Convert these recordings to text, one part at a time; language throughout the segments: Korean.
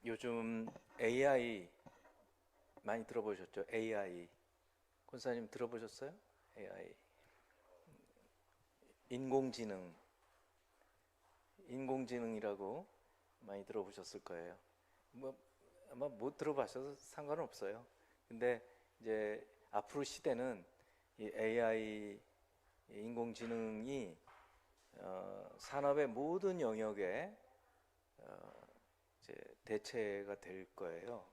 요즘 AI 많이 들어보셨죠? AI. 권사님 들어보셨어요? AI. 인공지능. 인공지능이라고 많이 들어보셨을 거예요. 뭐 아마 못 들어봐셔서 상관은 없어요. 근데 이제 앞으로 시대는 이 AI 인공지능이 산업의 모든 영역에 이제 대체가 될 거예요.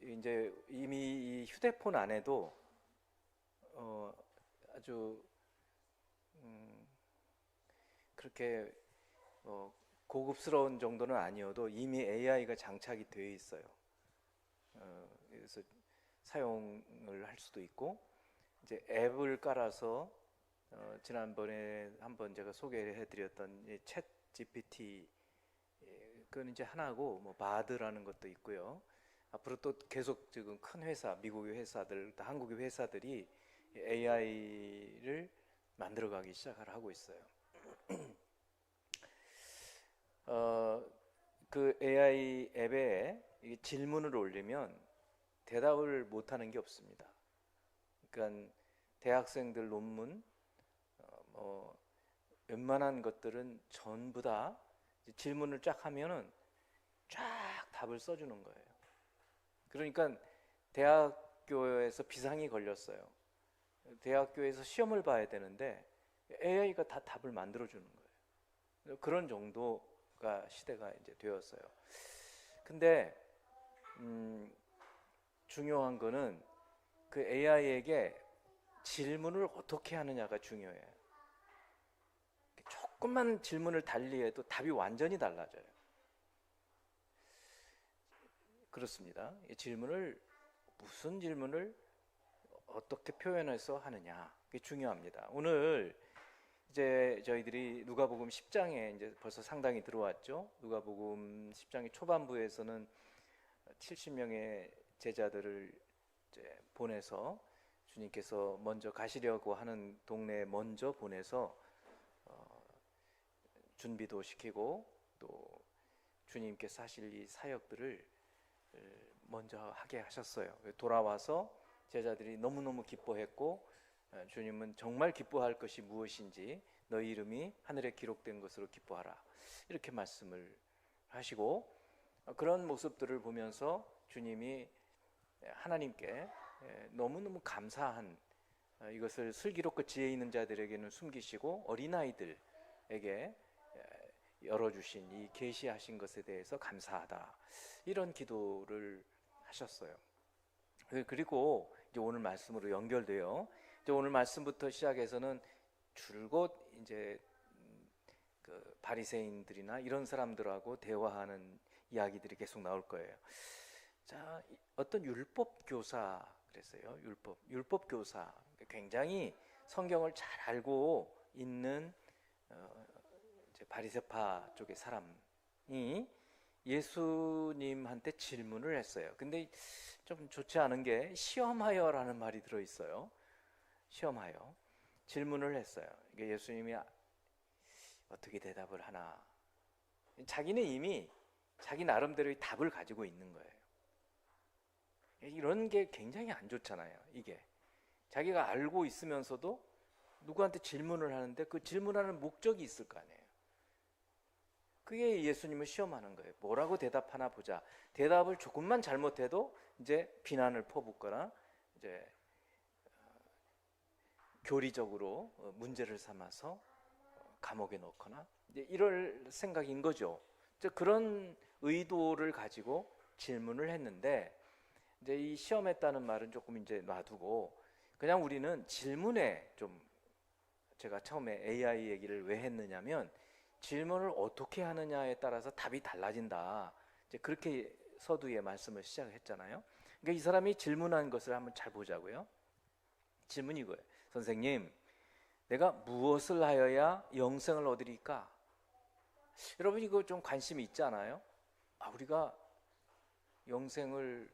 이제 이미 이 휴대폰 안에도 어, 아주 그렇게 고급스러운 정도는 아니어도 이미 AI가 장착이 되어 있어요. 그래서 사용을 할 수도 있고 이제 앱을 깔아서 지난번에 한번 제가 소개해드렸던 챗 GPT 그건 이제 하나고 뭐 바드라는 것도 있고요. 앞으로 또 계속 지금 큰 회사, 미국의 회사들, 또 한국의 회사들이 AI를 만들어가기 시작을 하고 있어요. 어, 그 AI 앱에 질문을 올리면 대답을 못하는 게 없습니다. 그러니까 대학생들 논문, 뭐 웬만한 것들은 전부 다 질문을 쫙 하면은 쫙 답을 써주는 거예요. 그러니까 대학교에서 비상이 걸렸어요. 대학교에서 시험을 봐야 되는데 AI가 다 답을 만들어주는 거예요. 그런 정도가 시대가 이제 되었어요. 근데 중요한 거는 그 AI에게 질문을 어떻게 하느냐가 중요해요. 조금만 질문을 달리해도 답이 완전히 달라져요. 그렇습니다. 이 질문을 무슨 질문을 어떻게 표현해서 하느냐 그게 중요합니다. 오늘 이제 저희들이 누가복음 10장에 이제 벌써 상당히 들어왔죠. 누가복음 10장의 초반부에서는 70명의 제자들을 이제 보내서 주님께서 먼저 가시려고 하는 동네에 먼저 보내서 준비도 시키고 또 주님께서 하실 이 사역들을 먼저 하게 하셨어요. 돌아와서 제자들이 너무너무 기뻐했고 주님은 정말 기뻐할 것이 무엇인지 너희 이름이 하늘에 기록된 것으로 기뻐하라 이렇게 말씀을 하시고 그런 모습들을 보면서 주님이 하나님께 너무너무 감사한 이것을 슬기롭고 지혜 있는 자들에게는 숨기시고 어린아이들에게 열어주신 이 계시하신 것에 대해서 감사하다 이런 기도를 하셨어요. 그리고 이제 오늘 말씀으로 연결돼요. 이제 오늘 말씀부터 시작해서는 줄곧 이제 그 바리새인들이나 이런 사람들하고 대화하는 이야기들이 계속 나올 거예요. 자, 어떤 율법 교사 그랬어요. 율법 교사 굉장히 성경을 잘 알고 있는 이제 바리새파 쪽의 사람이 예수님한테 질문을 했어요. 근데 좀 좋지 않은 게 시험하여라는 말이 들어 있어요. 시험하여 질문을 했어요. 이게 예수님이 어떻게 대답을 하나? 자기는 이미 자기 나름대로의 답을 가지고 있는 거예요. 이런 게 굉장히 안 좋잖아요. 이게 자기가 알고 있으면서도 누구한테 질문을 하는데 그 질문하는 목적이 있을 거 아니에요. 그게 예수님을 시험하는 거예요. 뭐라고 대답하나 보자. 대답을 조금만 잘못해도 이제 비난을 퍼붓거나 이제 교리적으로 문제를 삼아서 감옥에 넣거나 이제 이럴 생각인 거죠. 그런 의도를 가지고 질문을 했는데 이제 이 시험했다는 말은 조금 이제 놔두고 그냥 우리는 질문에 좀 제가 처음에 AI 얘기를 왜 했느냐면 질문을 어떻게 하느냐에 따라서 답이 달라진다. 이제 그렇게 서두에 말씀을 시작했잖아요. 그러니까 이 사람이 질문한 것을 한번 잘 보자고요. 질문이 이거예요. 선생님, 내가 무엇을 하여야 영생을 얻으리까? 여러분 이거 좀 관심이 있지 않아요? 우리가 영생을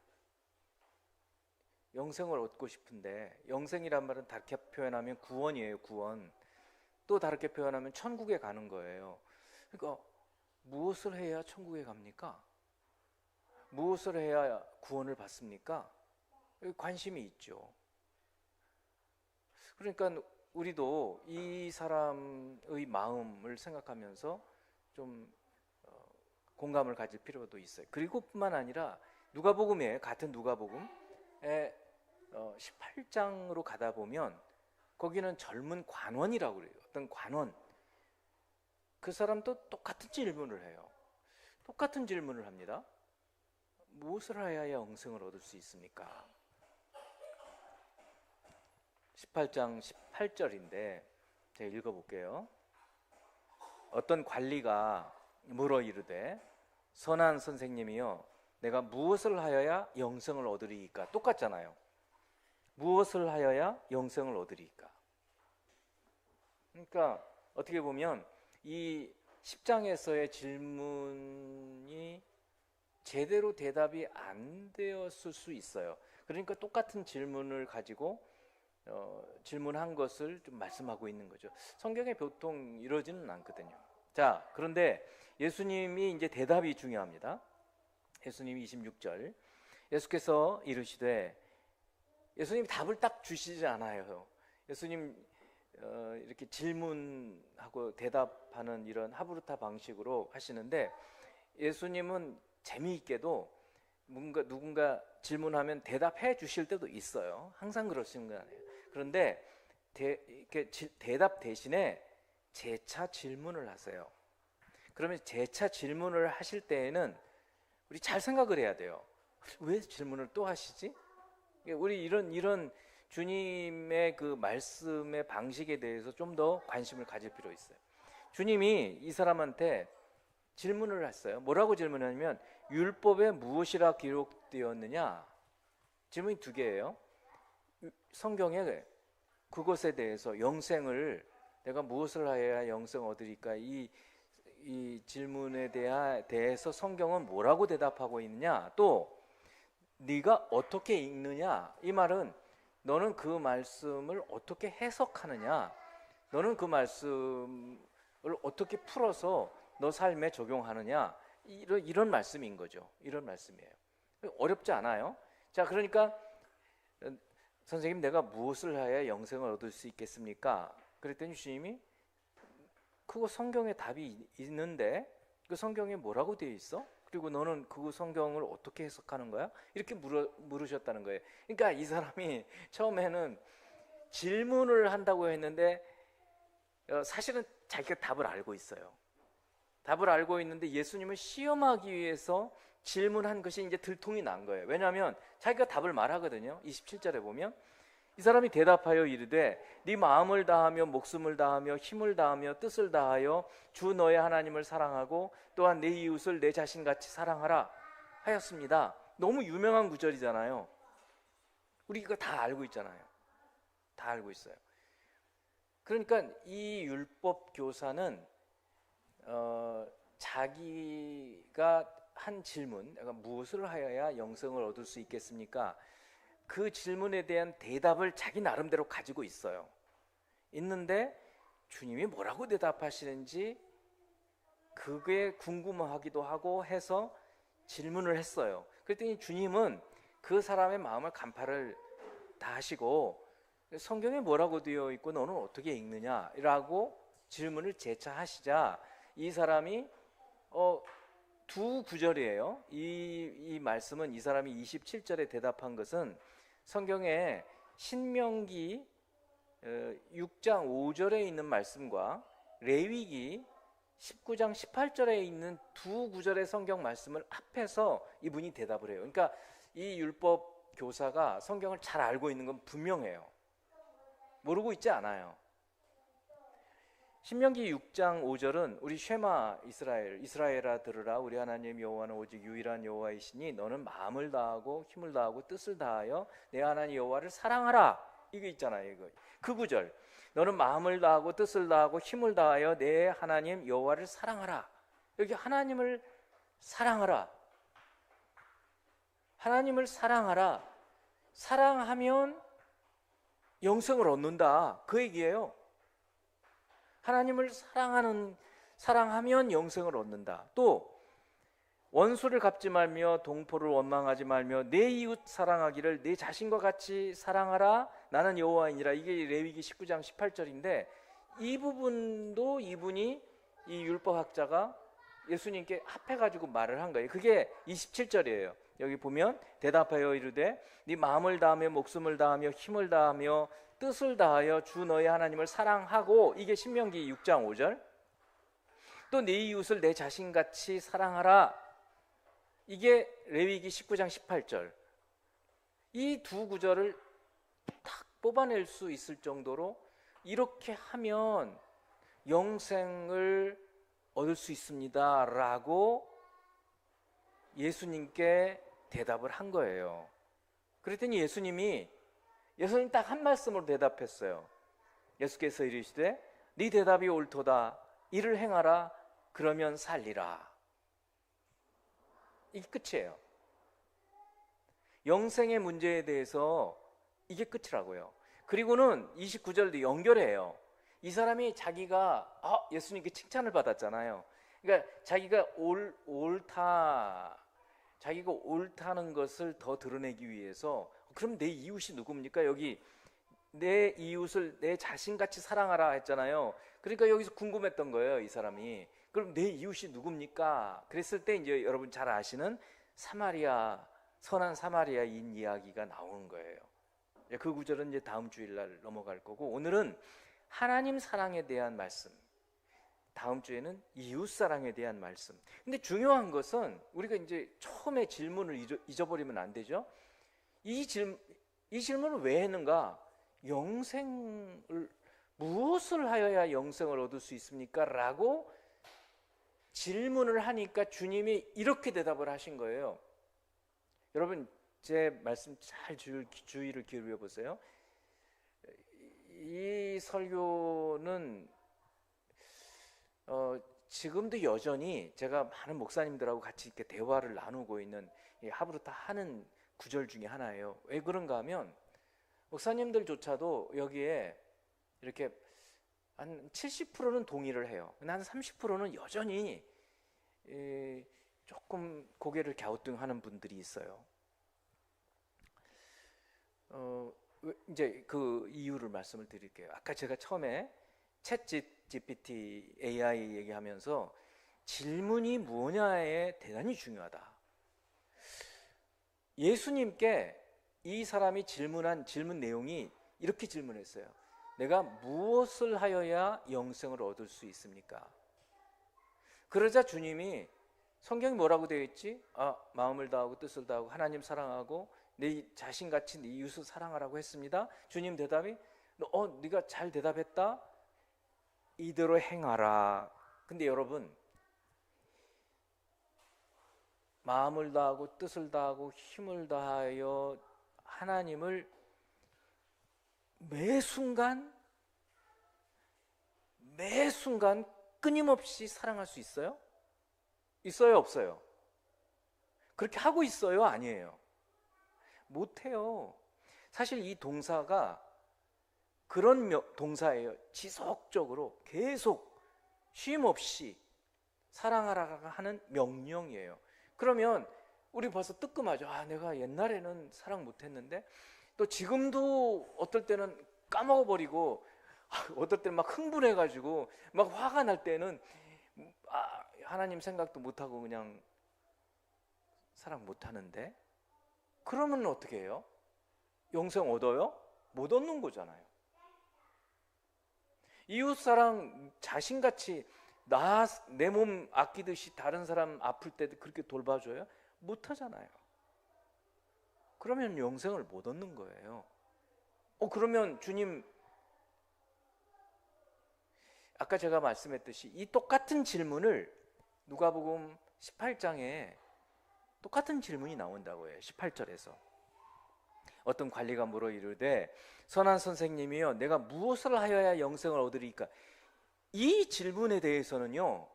얻고 싶은데 영생이란 말은 다르게 표현하면 구원이에요. 구원. 또 다르게 표현하면 천국에 가는 거예요. 그러니까 무엇을 해야 천국에 갑니까? 무엇을 해야 구원을 받습니까? 관심이 있죠. 그러니까 우리도 이 사람의 마음을 생각하면서 좀 공감을 가질 필요도 있어요. 그리고 뿐만 아니라 누가복음에, 같은 누가복음에 18장으로 가다 보면 거기는 젊은 관원이라고 그래요. 어떤 관원, 그 사람도 똑같은 질문을 해요. 똑같은 질문을 합니다. 무엇을 하여야 영생을 얻을 수 있습니까? 18장 18절인데 제가 읽어볼게요. 어떤 관리가 물어 이르되 선한 선생님이여 내가 무엇을 하여야 영생을 얻으리이까? 똑같잖아요. 무엇을 하여야 영생을 얻으리이까? 그러니까 어떻게 보면 이 10장에서의 질문이 제대로 대답이 안 되었을 수 있어요. 그러니까 똑같은 질문을 가지고 질문한 것을 좀 말씀하고 있는 거죠. 성경에 보통 이러지는 않거든요. 자, 그런데 예수님이 이제 대답이 중요합니다. 예수님이 26절, 예수께서 이르시되, 예수님이 답을 딱 주시지 않아요. 예수님 이렇게 질문하고 대답하는 이런 하브루타 방식으로 하시는데, 예수님은 재미있게도 누군가 질문하면 대답해 주실 때도 있어요. 항상 그러시는 건 아니에요. 그런데 대답 대신에 재차 질문을 하세요. 그러면 재차 질문을 하실 때에는 우리 잘 생각을 해야 돼요. 왜 질문을 또 하시지? 우리 이런 주님의 그 말씀의 방식에 대해서 좀 더 관심을 가질 필요 있어요. 주님이 이 사람한테 질문을 했어요. 뭐라고 질문하냐면 율법에 무엇이라 기록되었느냐? 질문이 두 개예요. 성경에 그것에 대해서 영생을 내가 무엇을 하여야 영생 얻으리까? 이 질문에 대해서 성경은 뭐라고 대답하고 있느냐? 또 네가 어떻게 읽느냐? 이 말은 너는 그 말씀을 어떻게 해석하느냐? 너는 그 말씀을 어떻게 풀어서 너 삶에 적용하느냐? 이런 말씀인 거죠. 이런 말씀이에요. 어렵지 않아요. 자, 그러니까 선생님, 내가 무엇을 해야 영생을 얻을 수 있겠습니까? 그랬더니 주님이 그거 성경에 답이 있는데 그 성경에 뭐라고 되어 있어? 그리고 너는 그 성경을 어떻게 해석하는 거야? 이렇게 물으셨다는 거예요. 그러니까 이 사람이 처음에는 질문을 한다고 했는데 사실은 자기가 답을 알고 있어요. 답을 알고 있는데 예수님을 시험하기 위해서 질문한 것이 이제 들통이 난 거예요. 왜냐하면 자기가 답을 말하거든요. 27절에 보면 이 사람이 대답하여 이르되 네 마음을 다하며 목숨을 다하며 힘을 다하며 뜻을 다하여 주 너의 하나님을 사랑하고 또한 내 이웃을 내 자신같이 사랑하라 하였습니다. 너무 유명한 구절이잖아요. 우리 이거 다 알고 있잖아요. 다 알고 있어요. 그러니까 이 율법 교사는 자기가 한 질문, 내가 무엇을 하여야 영생을 얻을 수 있겠습니까? 그 질문에 대한 대답을 자기 나름대로 가지고 있어요. 있는데 주님이 뭐라고 대답하시는지 그게 궁금하기도 하고 해서 질문을 했어요. 그랬더니 주님은 그 사람의 마음을 간파를 다 하시고 성경에 뭐라고 되어 있고 너는 어떻게 읽느냐라고 질문을 재차하시자 이 사람이 두 구절이에요. 이 말씀은 이 사람이 27절에 대답한 것은 성경에 신명기 6장 5절에 있는 말씀과 레위기 19장 18절에 있는 두 구절의 성경 말씀을 합해서 이분이 대답을 해요. 그러니까 이 율법 교사가 성경을 잘 알고 있는 건 분명해요. 모르고 있지 않아요. 신명기 6장 5절은 우리 쉐마 이스라엘아 들으라 우리 하나님 여호와는 오직 유일한 여호와이시니 너는 마음을 다하고 힘을 다하고 뜻을 다하여 내 하나님 여호와를 사랑하라. 이거 있잖아요. 이거. 그 구절. 너는 마음을 다하고 뜻을 다하고 힘을 다하여 내 하나님 여호와를 사랑하라. 여기 하나님을 사랑하라. 하나님을 사랑하라. 사랑하면 영생을 얻는다. 그 얘기예요. 하나님을 사랑하면 영생을 얻는다. 또 원수를 갚지 말며 동포를 원망하지 말며 내 이웃 사랑하기를 내 자신과 같이 사랑하라. 나는 여호와이니라. 이게 레위기 19장 18절인데 이 부분도 이분이 이 율법학자가 예수님께 합해가지고 말을 한 거예요. 그게 27절이에요. 여기 보면 대답하여 이르되 네 마음을 다하며 목숨을 다하며 힘을 다하며 뜻을 다하여 주 너의 하나님을 사랑하고, 이게 신명기 6장 5절. 또 네 이웃을 내 자신같이 사랑하라. 이게 레위기 19장 18절. 이 두 구절을 딱 뽑아낼 수 있을 정도로 이렇게 하면 영생을 얻을 수 있습니다 라고 예수님께 대답을 한 거예요. 그랬더니 예수님 딱 한 말씀으로 대답했어요. 예수께서 이르시되 네 대답이 옳도다. 이를 행하라. 그러면 살리라. 이게 끝이에요. 영생의 문제에 대해서 이게 끝이라고요. 그리고는 29절도 연결해요. 이 사람이 자기가 예수님께 칭찬을 받았잖아요. 그러니까 자기가 옳다는 것을 더 드러내기 위해서, 그럼 내 이웃이 누굽니까? 여기 내 이웃을 내 자신같이 사랑하라 했잖아요. 그러니까 여기서 궁금했던 거예요, 이 사람이. 그럼 내 이웃이 누굽니까? 그랬을 때 이제 여러분 잘 아시는 선한 사마리아인 이야기가 나오는 거예요. 그 구절은 이제 다음 주일날 넘어갈 거고, 오늘은 하나님 사랑에 대한 말씀, 다음 주에는 이웃 사랑에 대한 말씀. 근데 중요한 것은 우리가 이제 처음에 질문을 잊어버리면 안 되죠. 이 질문을 왜 했는가? 무엇을 하여야 영생을 얻을 수 있습니까? 라고 질문을 하니까 주님이 이렇게 대답을 하신 거예요. 여러분 제 말씀 잘 주의를 기울여 보세요. 이 설교는 지금도 여전히 제가 많은 목사님들하고 같이 이렇게 대화를 나누고 있는 하브루타 하는 구절 중에 하나예요. 왜 그런가 하면 목사님들조차도 여기에 이렇게 한 70%는 동의를 해요. 한 30%는 여전히 조금 고개를 갸우뚱하는 분들이 있어요. 이제 그 이유를 말씀을 드릴게요. 아까 제가 처음에 챗 GPT AI 얘기하면서 질문이 뭐냐에 대단히 중요하다. 예수님께 이 사람이 질문한 질문 내용이 이렇게 질문했어요. 내가 무엇을 하여야 영생을 얻을 수 있습니까? 그러자 주님이, 성경이 뭐라고 되어 있지? 마음을 다하고 뜻을 다하고 하나님 사랑하고 내 자신같이 네 이웃을 사랑하라고 했습니다. 주님 대답이 네가 잘 대답했다. 이대로 행하라. 근데 여러분, 마음을 다하고 뜻을 다하고 힘을 다하여 하나님을 매 순간 끊임없이 사랑할 수 있어요? 있어요, 없어요? 그렇게 하고 있어요, 아니에요? 못해요. 사실 이 동사가 그런 동사예요. 지속적으로 계속 쉼 없이 사랑하라 하는 명령이에요. 그러면 우리 벌써 뜨끔하죠. 내가 옛날에는 사랑 못했는데, 또 지금도 어떨 때는 까먹어버리고, 어떨 때는 막 흥분해가지고 막 화가 날 때는 하나님 생각도 못하고 그냥 사랑 못하는데, 그러면 어떻게 해요? 영생 얻어요? 못 얻는 거잖아요. 이웃사랑 자신같이 내 몸 아끼듯이 다른 사람 아플 때도 그렇게 돌봐줘요? 못하잖아요. 그러면 영생을 못 얻는 거예요. 그러면 주님, 아까 제가 말씀했듯이 이 똑같은 질문을 누가복음 18장에 똑같은 질문이 나온다고 해요. 18절에서 어떤 관리가 물어 이르되 선한 선생님이여 내가 무엇을 하여야 영생을 얻으리까? 이 질문에 대해서는요,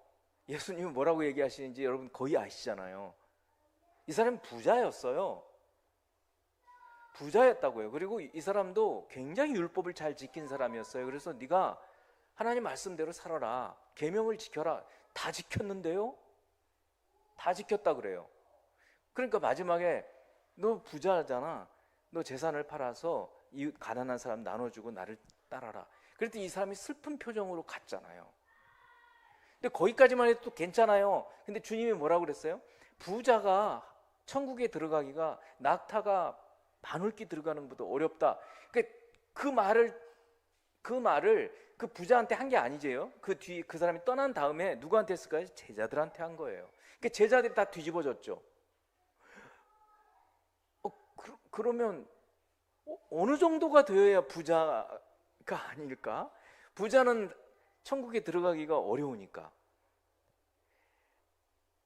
예수님은 뭐라고 얘기하시는지 여러분 거의 아시잖아요. 이 사람은 부자였어요. 부자였다고요. 그리고 이 사람도 굉장히 율법을 잘 지킨 사람이었어요. 그래서 네가 하나님 말씀대로 살아라, 계명을 지켜라. 다 지켰는데요? 다 지켰다 그래요. 그러니까 마지막에 너 부자잖아. 너 재산을 팔아서 이 가난한 사람 나눠주고 나를 따라라. 그랬더니 이 사람이 슬픈 표정으로 갔잖아요. 근데 거기까지만 해도 또 괜찮아요. 근데 주님이 뭐라고 그랬어요? 부자가 천국에 들어가기가 낙타가 바늘기 들어가는 것보다 어렵다. 그러니까 그 말을 그 부자한테 한 게 아니지요. 그 뒤 그 사람이 떠난 다음에 누구한테 했을까요? 제자들한테 한 거예요. 그러니까 제자들이 다 뒤집어졌죠. 그러면 어느 정도가 되어야 부자가 아닐까? 부자는 천국에 들어가기가 어려우니까.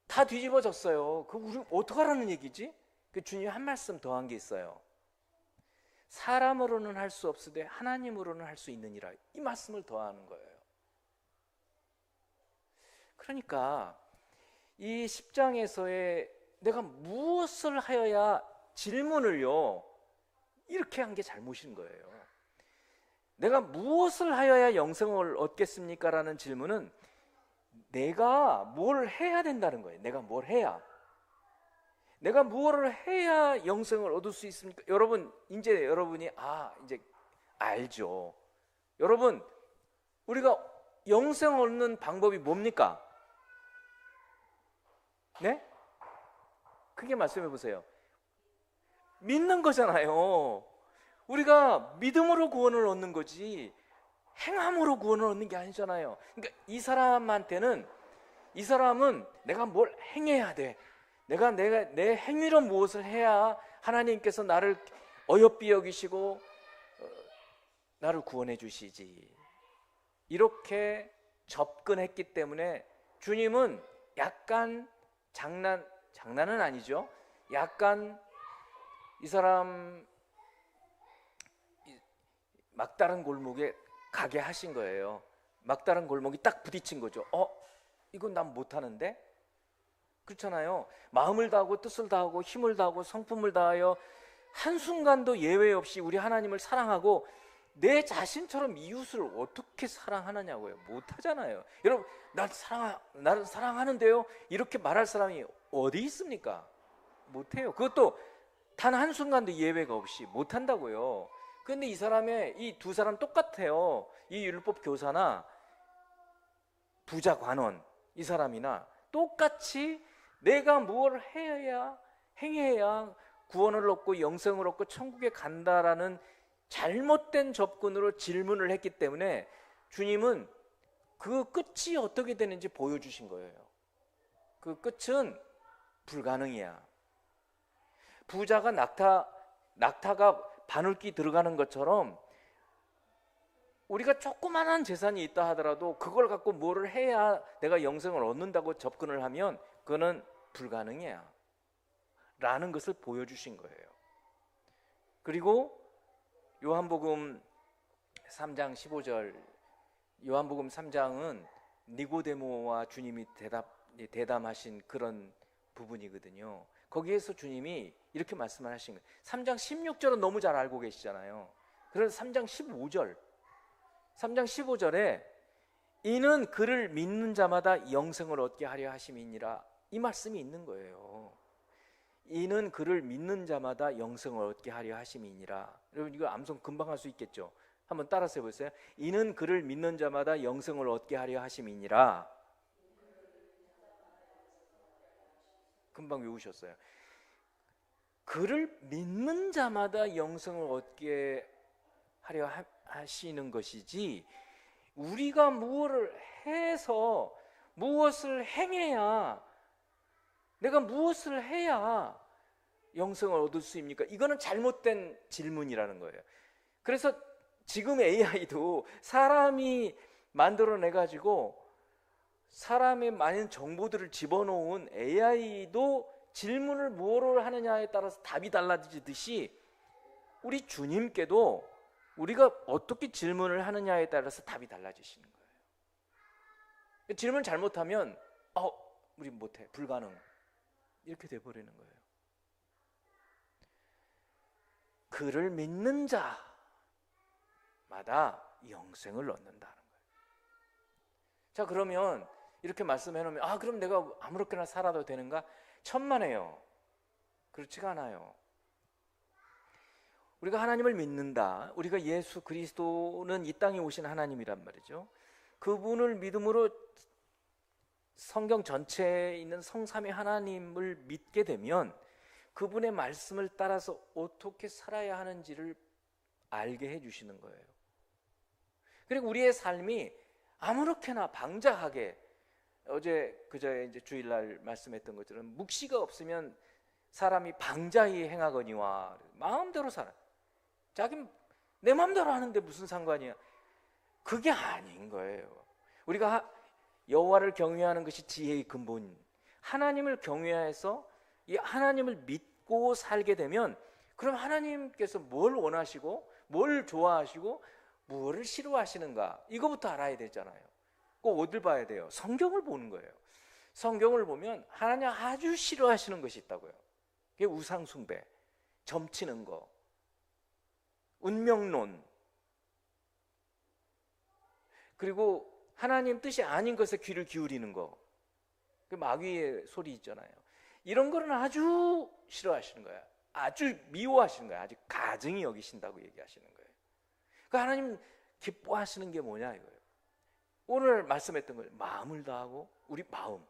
다 뒤집어졌어요. 그 우리 어떡하라는 얘기지? 그 주님이 한 말씀 더 한 게 있어요. 사람으로는 할 수 없으되 하나님으로는 할 수 있느니라. 이 말씀을 더하는 거예요. 그러니까 이 10장에서의 내가 무엇을 하여야, 질문을요 이렇게 한 게 잘못인 거예요. 내가 무엇을 하여야 영생을 얻겠습니까? 라는 질문은 내가 뭘 해야 된다는 거예요. 내가 뭘 해야, 내가 무엇을 해야 영생을 얻을 수 있습니까? 여러분, 이제 여러분이 이제 알죠. 여러분, 우리가 영생 얻는 방법이 뭡니까? 네? 크게 말씀해 보세요. 믿는 거잖아요. 우리가 믿음으로 구원을 얻는 거지 행함으로 구원을 얻는 게 아니잖아요. 그러니까 이 사람은 내가 뭘 행해야 돼. 내가 내 행위로 무엇을 해야 하나님께서 나를 어여삐 여기시고 나를 구원해 주시지. 이렇게 접근했기 때문에 주님은 약간 장난은 아니죠. 약간 이 사람 막다른 골목에 가게 하신 거예요. 막다른 골목이 딱 부딪힌 거죠. 이건 난 못하는데? 그렇잖아요. 마음을 다하고 뜻을 다하고 힘을 다하고 성품을 다하여 한순간도 예외 없이 우리 하나님을 사랑하고 내 자신처럼 이웃을 어떻게 사랑하느냐고요. 못하잖아요. 여러분, 나를 사랑하는데요 이렇게 말할 사람이 어디 있습니까? 못해요. 그것도 단 한순간도 예외가 없이 못한다고요. 근데 이 두 사람 똑같아요. 이 율법 교사나 부자 관원 이 사람이나 똑같이 내가 뭘 행해야 구원을 얻고 영생을 얻고 천국에 간다라는 잘못된 접근으로 질문을 했기 때문에 주님은 그 끝이 어떻게 되는지 보여주신 거예요. 그 끝은 불가능이야. 부자가 낙타가 바늘기 들어가는 것처럼 우리가 조그만한 재산이 있다 하더라도 그걸 갖고 뭐를 해야 내가 영생을 얻는다고 접근을 하면 그거는 불가능이야 라는 것을 보여주신 거예요. 그리고 요한복음 3장 15절, 요한복음 3장은 니고데모와 주님이 대담하신 그런 부분이거든요. 거기에서 주님이 이렇게 말씀을 하신 거예요. 3장 16절은 너무 잘 알고 계시잖아요. 그래서 3장 15절에 이는 그를 믿는 자마다 영생을 얻게 하려 하심이니라, 이 말씀이 있는 거예요. 이는 그를 믿는 자마다 영생을 얻게 하려 하심이니라. 여러분, 이거 암송 금방 할 수 있겠죠? 한번 따라서 해보세요. 이는 그를 믿는 자마다 영생을 얻게 하려 하심이니라. 금방 외우셨어요. 그를 믿는 자마다 영생을 얻게 하려 하시는 것이지, 우리가 무엇을 행해야, 내가 무엇을 해야 영생을 얻을 수 있습니까? 이거는 잘못된 질문이라는 거예요. 그래서 지금 AI도 사람이 만들어내 가지고 사람의 많은 정보들을 집어넣은 AI도 질문을 뭐를 하느냐에 따라서 답이 달라지듯이 우리 주님께도 우리가 어떻게 질문을 하느냐에 따라서 답이 달라지시는 거예요. 질문 잘못하면 우리 못해, 불가능, 이렇게 돼버리는 거예요. 그를 믿는 자마다 영생을 얻는다는 거예요. 자, 그러면 이렇게 말씀해 놓으면 아 그럼 내가 아무렇게나 살아도 되는가? 천만에요. 그렇지가 않아요. 우리가 하나님을 믿는다. 우리가 예수 그리스도는 이 땅에 오신 하나님이란 말이죠. 그분을 믿음으로 성경 전체에 있는 성삼위 하나님을 믿게 되면 그분의 말씀을 따라서 어떻게 살아야 하는지를 알게 해주시는 거예요. 그리고 우리의 삶이 아무렇게나 방자하게 그저 이제 주일날 말씀했던 것처럼 묵시가 없으면 사람이 방자히 행하거니와 마음대로 살아. 자기 내 마음대로 하는데 무슨 상관이야? 그게 아닌 거예요. 우리가 여호와를 경외하는 것이 지혜의 근본. 하나님을 경외해서 이 하나님을 믿고 살게 되면 그럼 하나님께서 뭘 원하시고 뭘 좋아하시고 무엇을 싫어하시는가 이거부터 알아야 되잖아요. 꼭 어딜 봐야 돼요? 성경을 보는 거예요. 성경을 보면 하나님 아주 싫어하시는 것이 있다고요. 그게 우상 숭배, 점치는 거, 운명론, 그리고 하나님 뜻이 아닌 것에 귀를 기울이는 거, 그 마귀의 소리 있잖아요. 이런 거는 아주 싫어하시는 거야. 아주 미워하시는 거야. 아주 가증히 여기신다고 얘기하시는 거예요. 그 하나님 기뻐하시는 게 뭐냐 이거예요. 오늘 말씀했던 거예요. 마음을 다하고 우리 마음,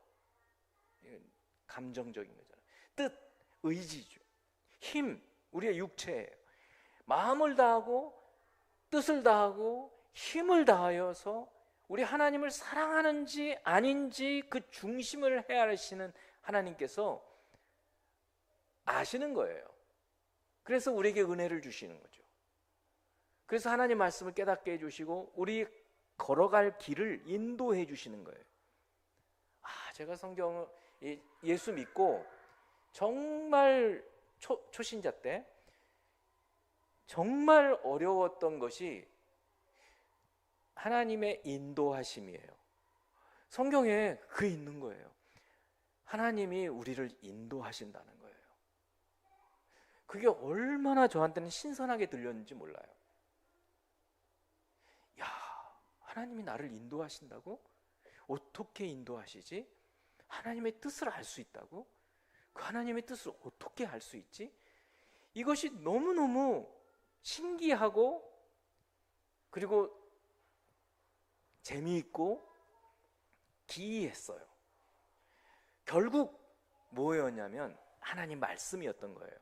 감정적인 거잖아요. 뜻, 의지죠. 힘, 우리의 육체예요. 마음을 다하고 뜻을 다하고 힘을 다하여서 우리 하나님을 사랑하는지 아닌지 그 중심을 헤아리시는 하나님께서 아시는 거예요. 그래서 우리에게 은혜를 주시는 거죠. 그래서 하나님 말씀을 깨닫게 해주시고 우리 걸어갈 길을 인도해 주시는 거예요. 제가 성경을 예수 믿고 정말 초신자 때 정말 어려웠던 것이 하나님의 인도하심이에요. 성경에 그게 있는 거예요. 하나님이 우리를 인도하신다는 거예요. 그게 얼마나 저한테는 신선하게 들렸는지 몰라요. 야, 하나님이 나를 인도하신다고? 어떻게 인도하시지? 하나님의 뜻을 알 수 있다고? 그 하나님의 뜻을 어떻게 알 수 있지? 이것이 너무너무 신기하고 그리고 재미있고 기이했어요. 결국 뭐였냐면 하나님 말씀이었던 거예요.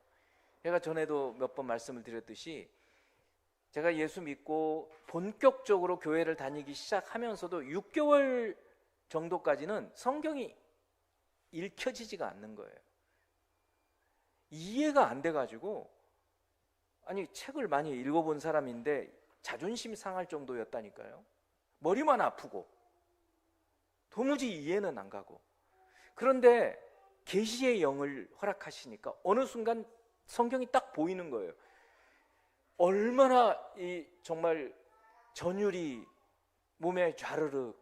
제가 전에도 몇 번 말씀을 드렸듯이 제가 예수 믿고 본격적으로 교회를 다니기 시작하면서도 6개월 정도까지는 성경이 읽혀지지가 않는 거예요. 이해가 안 돼가지고 책을 많이 읽어본 사람인데 자존심이 상할 정도였다니까요. 머리만 아프고 도무지 이해는 안 가고. 그런데 계시의 영을 허락하시니까 어느 순간 성경이 딱 보이는 거예요. 얼마나 정말 전율이 몸에 좌르륵,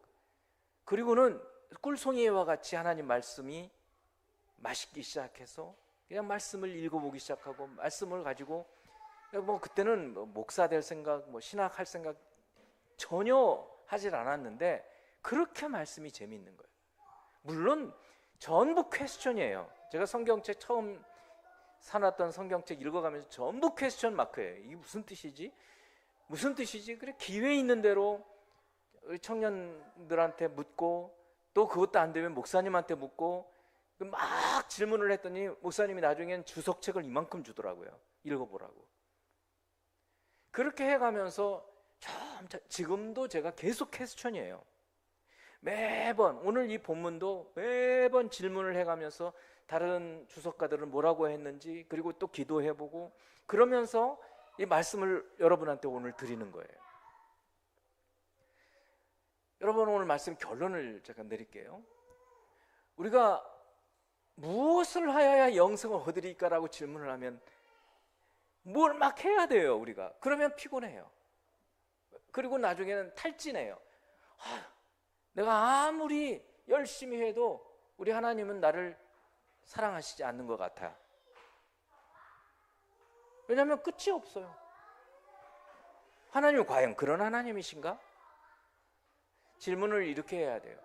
그리고는 꿀송이와 같이 하나님 말씀이 맛있기 시작해서 그냥 말씀을 읽어보기 시작하고 말씀을 가지고 그때는 목사 될 생각, 신학할 생각 전혀 하질 않았는데 그렇게 말씀이 재미있는 거예요. 물론 전부 퀘스천이에요. 제가 성경책 처음 사놨던 성경책 읽어가면서 전부 퀘스천 마크예요. 이게 무슨 뜻이지? 무슨 뜻이지? 그래 기회 있는 대로 우리 청년들한테 묻고 또 그것도 안 되면 목사님한테 묻고 막 질문을 했더니 목사님이 나중엔 주석책을 이만큼 주더라고요. 읽어보라고. 그렇게 해가면서 지금도 제가 계속 퀘스천이에요. 매번 오늘 이 본문도 매번 질문을 해가면서 다른 주석가들은 뭐라고 했는지 그리고 또 기도해보고 그러면서 이 말씀을 여러분한테 오늘 드리는 거예요. 여러분 오늘 말씀 결론을 제가 내릴게요. 우리가 무엇을 하여야 영생을 얻으리까라고 질문을 하면 뭘 막 해야 돼요. 우리가 그러면 피곤해요. 그리고 나중에는 탈진해요. 내가 아무리 열심히 해도 우리 하나님은 나를 사랑하시지 않는 것 같아. 왜냐하면 끝이 없어요. 하나님은 과연 그런 하나님이신가? 질문을 이렇게 해야 돼요.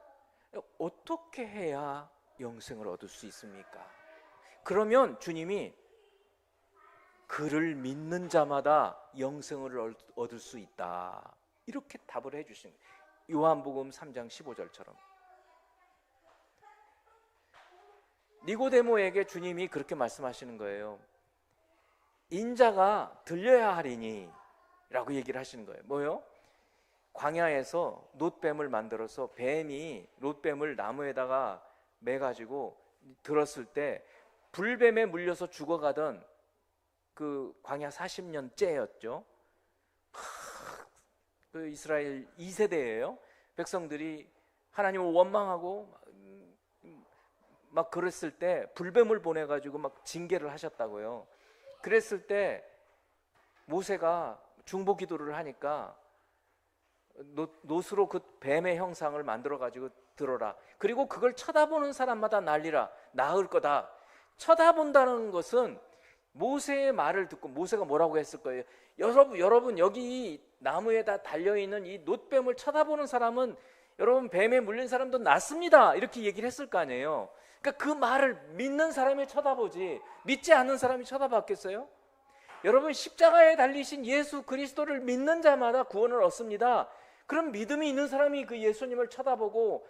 어떻게 해야 영생을 얻을 수 있습니까? 그러면 주님이 그를 믿는 자마다 영생을 얻을 수 있다, 이렇게 답을 해주신 거예요. 요한복음 3장 15절처럼 니고데모에게 주님이 그렇게 말씀하시는 거예요. 인자가 들려야 하리니 라고 얘기를 하시는 거예요. 뭐요? 광야에서 놋뱀을 만들어서 뱀이 놋뱀을 나무에다가 매가지고 들었을 때 불뱀에 물려서 죽어가던 그 광야 40년째였죠. 그 이스라엘 2세대예요. 백성들이 하나님을 원망하고 막 그랬을 때 불뱀을 보내가지고 막 징계를 하셨다고요. 그랬을 때 모세가 중보 기도를 하니까 놋으로 그 뱀의 형상을 만들어가지고 들어라. 그리고 그걸 쳐다보는 사람마다 난리라. 나을 거다. 쳐다본다는 것은 모세의 말을 듣고 모세가 뭐라고 했을 거예요. 여러분 여기 나무에다 달려있는 이 놋뱀을 쳐다보는 사람은 여러분 뱀에 물린 사람도 낫습니다, 이렇게 얘기를 했을 거 아니에요. 그러니까 그 말을 믿는 사람이 쳐다보지 믿지 않는 사람이 쳐다봤겠어요? 여러분 십자가에 달리신 예수 그리스도를 믿는 자마다 구원을 얻습니다. 그럼 믿음이 있는 사람이 그 예수님을 쳐다보고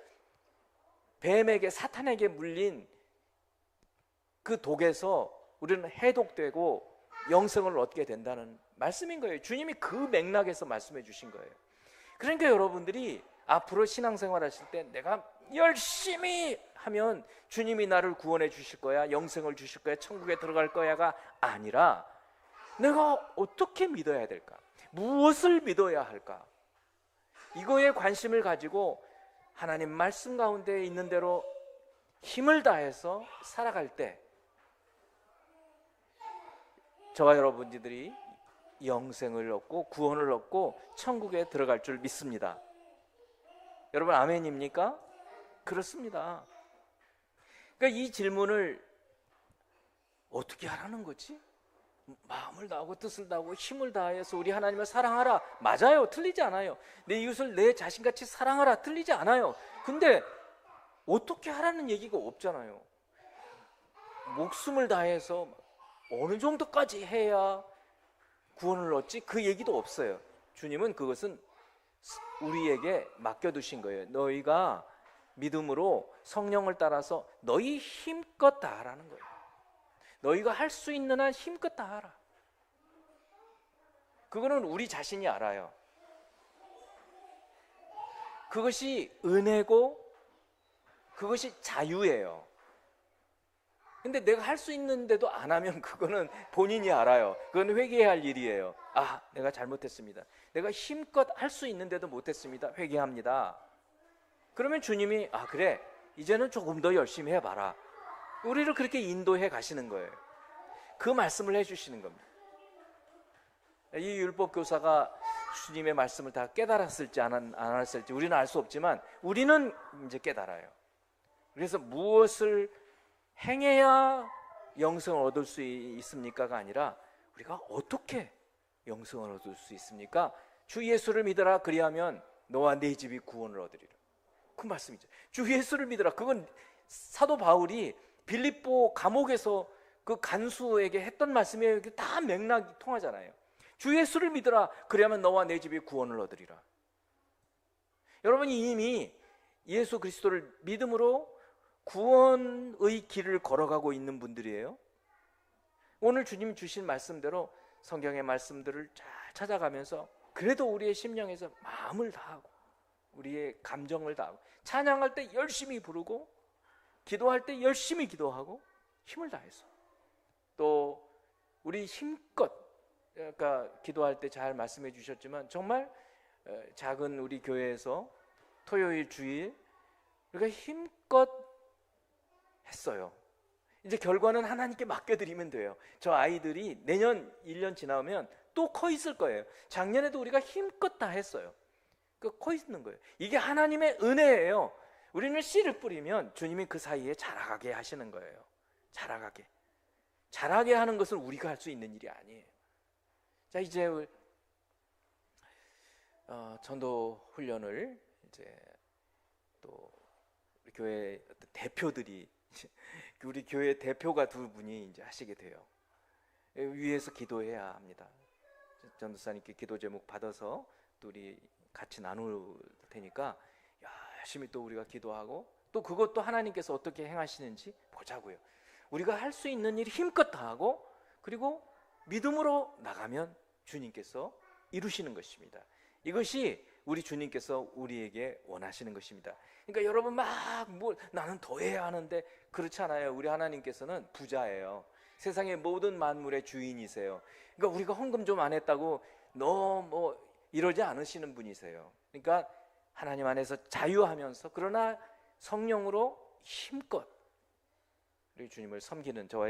뱀에게 사탄에게 물린 그 독에서 우리는 해독되고 영생을 얻게 된다는 말씀인 거예요. 주님이 그 맥락에서 말씀해 주신 거예요. 그러니까 여러분들이 앞으로 신앙생활 하실 때 내가 열심히 하면 주님이 나를 구원해 주실 거야, 영생을 주실 거야, 천국에 들어갈 거야가 아니라 내가 어떻게 믿어야 될까? 무엇을 믿어야 할까? 이거에 관심을 가지고 하나님 말씀 가운데 있는 대로 힘을 다해서 살아갈 때 저와 여러분들이 영생을 얻고 구원을 얻고 천국에 들어갈 줄 믿습니다. 여러분 아멘입니까? 그렇습니다. 그러니까 이 질문을 어떻게 하라는 거지? 마음을 다하고 뜻을 다하고 힘을 다해서 우리 하나님을 사랑하라. 맞아요. 틀리지 않아요. 내 이웃을 내 자신같이 사랑하라. 틀리지 않아요. 근데 어떻게 하라는 얘기가 없잖아요. 목숨을 다해서 어느 정도까지 해야 구원을 얻지? 그 얘기도 없어요. 주님은 그것은 우리에게 맡겨두신 거예요. 너희가 믿음으로 성령을 따라서 너희 힘껏 다하라는 거예요. 너희가 할 수 있는 한 힘껏 다하라. 그거는 우리 자신이 알아요. 그것이 은혜고 그것이 자유예요. 근데 내가 할 수 있는데도 안 하면 그거는 본인이 알아요. 그건 회개해야 할 일이에요. 아, 내가 잘못했습니다. 내가 힘껏 할 수 있는데도 못했습니다. 회개합니다. 그러면 주님이 아 그래, 이제는 조금 더 열심히 해봐라. 우리를 그렇게 인도해 가시는 거예요. 그 말씀을 해주시는 겁니다. 이 율법 교사가 주님의 말씀을 다 깨달았을지 안 알았을지 우리는 알 수 없지만 우리는 이제 깨달아요. 그래서 무엇을 행해야 영생을 얻을 수 있습니까가 아니라 우리가 어떻게 영생을 얻을 수 있습니까? 주 예수를 믿어라. 그리하면 너와 네 집이 구원을 얻으리라. 그 말씀이죠. 주 예수를 믿어라. 그건 사도 바울이 빌립보 감옥에서 그 간수에게 했던 말씀이에요. 다 맥락이 통하잖아요. 주 예수를 믿어라. 그리하면 너와 내 집이 구원을 얻으리라. 여러분이 이미 예수 그리스도를 믿음으로 구원의 길을 걸어가고 있는 분들이에요. 오늘 주님 주신 말씀대로 성경의 말씀들을 잘 찾아가면서 그래도 우리의 심령에서 마음을 다하고 우리의 감정을 다하고 찬양할 때 열심히 부르고 기도할 때 열심히 기도하고 힘을 다해서 또 우리 힘껏 아까 기도할 때 잘 말씀해 주셨지만 정말 작은 우리 교회에서 토요일 주일 우리가 힘껏 했어요. 이제 결과는 하나님께 맡겨드리면 돼요. 저 아이들이 내년 1년 지나면 또 커 있을 거예요. 작년에도 우리가 힘껏 다 했어요. 커 있는 거예요. 이게 하나님의 은혜예요. 우리는 씨를 뿌리면 주님이 그 사이에 자라가게 하시는 거예요. 자라게 하는 것은 우리가 할 수 있는 일이 아니에요. 자, 이제 전도 훈련을 이제 또 교회 대표들이 우리 교회 대표가 두 분이 이제 하시게 돼요. 위에서 기도해야 합니다. 전도사님께 기도 제목 받아서 또 우리 같이 나눌 테니까 열심히 또 우리가 기도하고 또 그것도 하나님께서 어떻게 행하시는지 보자고요. 우리가 할 수 있는 일 힘껏 다하고 그리고 믿음으로 나가면 주님께서 이루시는 것입니다. 이것이 우리 주님께서 우리에게 원하시는 것입니다. 그러니까 여러분 나는 더 해야 하는데 그렇지 않아요. 우리 하나님께서는 부자예요. 세상의 모든 만물의 주인이세요. 그러니까 우리가 헌금 좀 안 했다고 이러지 않으시는 분이세요. 그러니까 하나님 안에서 자유하면서 그러나 성령으로 힘껏 우리 주님을 섬기는 저와